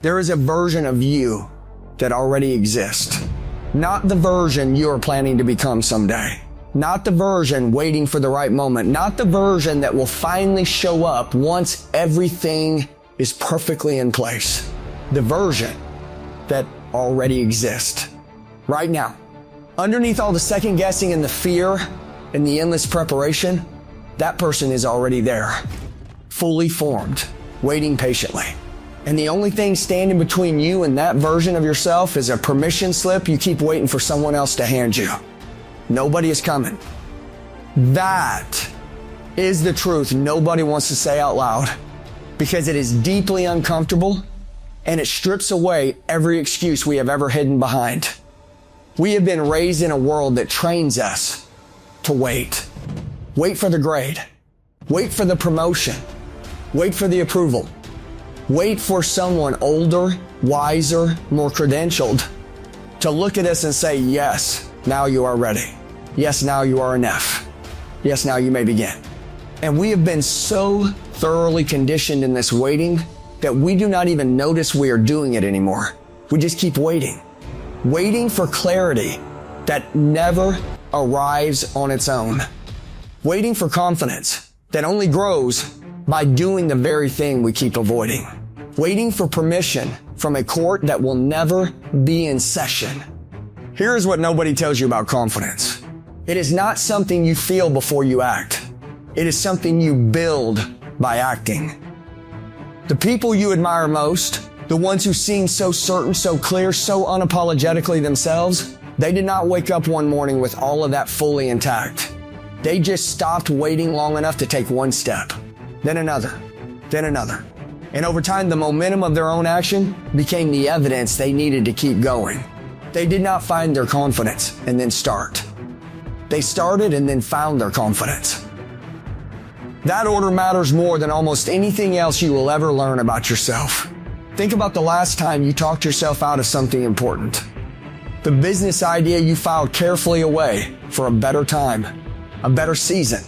There is a version of you that already exists. Not the version you are planning to become someday. Not the version waiting for the right moment. Not the version that will finally show up once everything is perfectly in place. The version that already exists. Right now. Underneath all the second guessing and the fear and the endless preparation, that person is already there. Fully formed, waiting patiently. And the only thing standing between you and that version of yourself is a permission slip you keep waiting for someone else to hand you. Nobody is coming. That is the truth nobody wants to say out loud because it is deeply uncomfortable and it strips away every excuse we have ever hidden behind. We have been raised in a world that trains us to wait. Wait for the grade. Wait for the promotion. Wait for the approval. Wait for someone older, wiser, more credentialed to look at us and say, yes, now you are ready. Yes, now you are enough. Yes, now you may begin. And we have been so thoroughly conditioned in this waiting that we do not even notice we are doing it anymore. We just keep waiting. Waiting for clarity that never arrives on its own. Waiting for confidence that only grows by doing the very thing we keep avoiding. Waiting for permission from a court that will never be in session. Here's what nobody tells you about confidence. It is not something you feel before you act. It is something you build by acting. The people you admire most, the ones who seem so certain, so clear, so unapologetically themselves, they did not wake up one morning with all of that fully intact. They just stopped waiting long enough to take one step, then another, then another. And over time, the momentum of their own action became the evidence they needed to keep going. They did not find their confidence and then start. They started and then found their confidence. That order matters more than almost anything else you will ever learn about yourself. Think about the last time you talked yourself out of something important. The business idea you filed carefully away for a better time, a better season,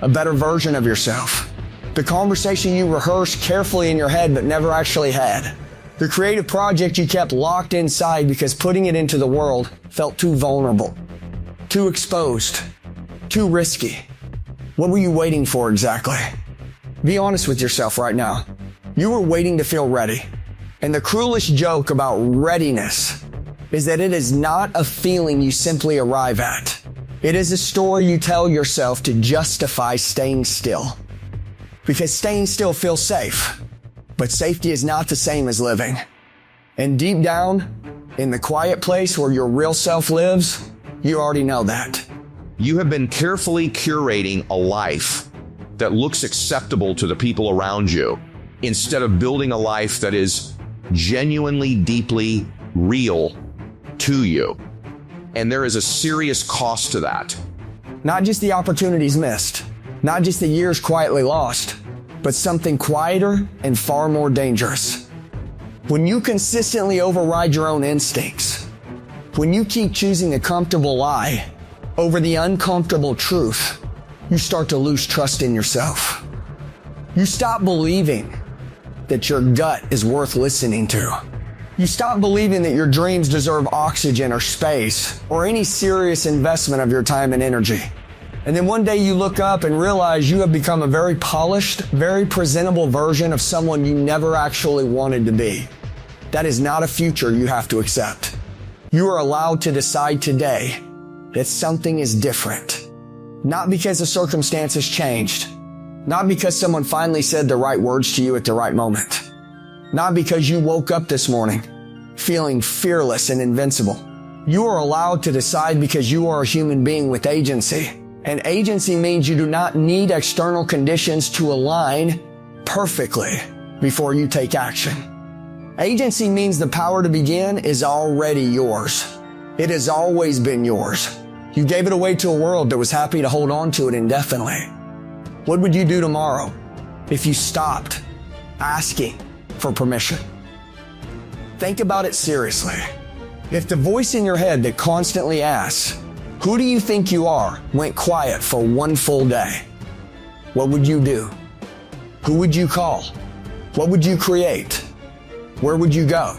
a better version of yourself. The conversation you rehearsed carefully in your head but never actually had. The creative project you kept locked inside because putting it into the world felt too vulnerable, too exposed, too risky. What were you waiting for exactly? Be honest with yourself right now. You were waiting to feel ready. And the cruelest joke about readiness is that it is not a feeling you simply arrive at. It is a story you tell yourself to justify staying still. Because staying still feels safe, but safety is not the same as living. And deep down, in the quiet place where your real self lives, you already know that. You have been carefully curating a life that looks acceptable to the people around you, instead of building a life that is genuinely, deeply real to you. And there is a serious cost to that. Not just the opportunities missed, not just the years quietly lost, but something quieter and far more dangerous. When you consistently override your own instincts, when you keep choosing the comfortable lie over the uncomfortable truth, you start to lose trust in yourself. You stop believing that your gut is worth listening to. You stop believing that your dreams deserve oxygen or space or any serious investment of your time and energy. And then one day you look up and realize you have become a very polished, very presentable version of someone you never actually wanted to be. That is not a future you have to accept. You are allowed to decide today that something is different. Not because the circumstances changed. Not because someone finally said the right words to you at the right moment. Not because you woke up this morning feeling fearless and invincible. You are allowed to decide because you are a human being with agency. And agency means you do not need external conditions to align perfectly before you take action. Agency means the power to begin is already yours. It has always been yours. You gave it away to a world that was happy to hold on to it indefinitely. What would you do tomorrow if you stopped asking for permission? Think about it seriously. If the voice in your head that constantly asks, "Who do you think you are?" went quiet for one full day, what would you do? Who would you call? What would you create? where would you go?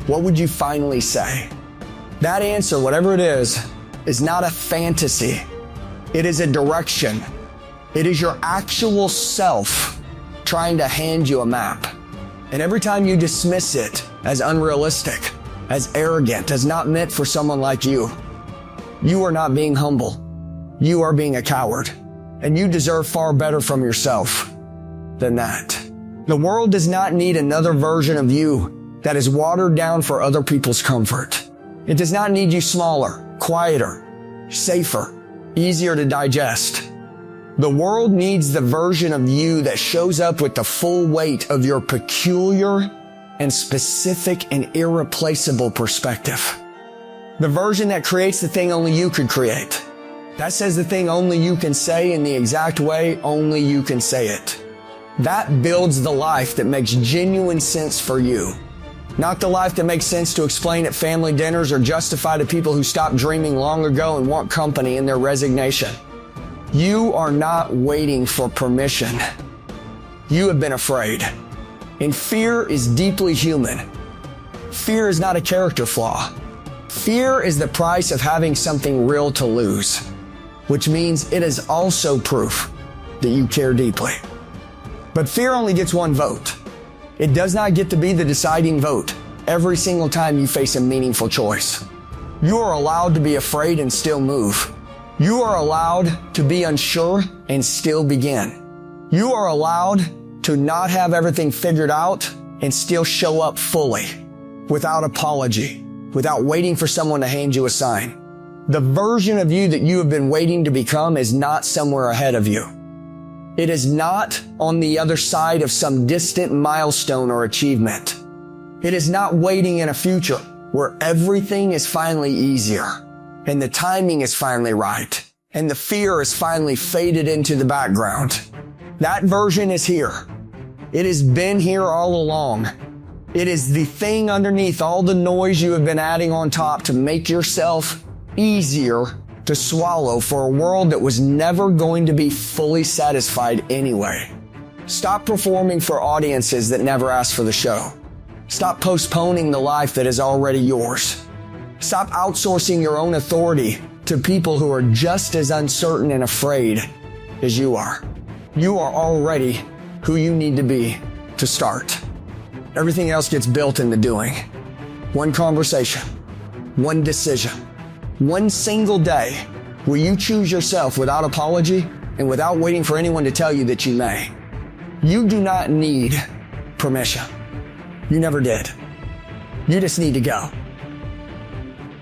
What would you finally say? That answer, whatever it is not a fantasy. It is a direction. It is your actual self trying to hand you a map. And every time you dismiss it as unrealistic, as arrogant, as not meant for someone like you, you are not being humble. You are being a coward. And you deserve far better from yourself than that. The world does not need another version of you that is watered down for other people's comfort. It does not need you smaller, quieter, safer, easier to digest. The world needs the version of you that shows up with the full weight of your peculiar and specific and irreplaceable perspective. The version that creates the thing only you could create. That says the thing only you can say in the exact way only you can say it. That builds the life that makes genuine sense for you. Not the life that makes sense to explain at family dinners or justify to people who stopped dreaming long ago and want company in their resignation. You are not waiting for permission. You have been afraid. And fear is deeply human. Fear is not a character flaw. Fear is the price of having something real to lose, which means it is also proof that you care deeply. But fear only gets one vote. It does not get to be the deciding vote every single time you face a meaningful choice. You are allowed to be afraid and still move. You are allowed to be unsure and still begin. You are allowed to not have everything figured out and still show up fully, without apology, without waiting for someone to hand you a sign. The version of you that you have been waiting to become is not somewhere ahead of you. It is not on the other side of some distant milestone or achievement. It is not waiting in a future where everything is finally easier and the timing is finally right and the fear is finally faded into the background. That version is here. It has been here all along. It is the thing underneath all the noise you have been adding on top to make yourself easier to swallow for a world that was never going to be fully satisfied anyway. Stop performing for audiences that never asked for the show. Stop postponing the life that is already yours. Stop outsourcing your own authority to people who are just as uncertain and afraid as you are. You are already who you need to be to start. Everything else gets built in the doing. One conversation, one decision, one single day where you choose yourself without apology and without waiting for anyone to tell you that you may. You do not need permission. You never did. You just need to go.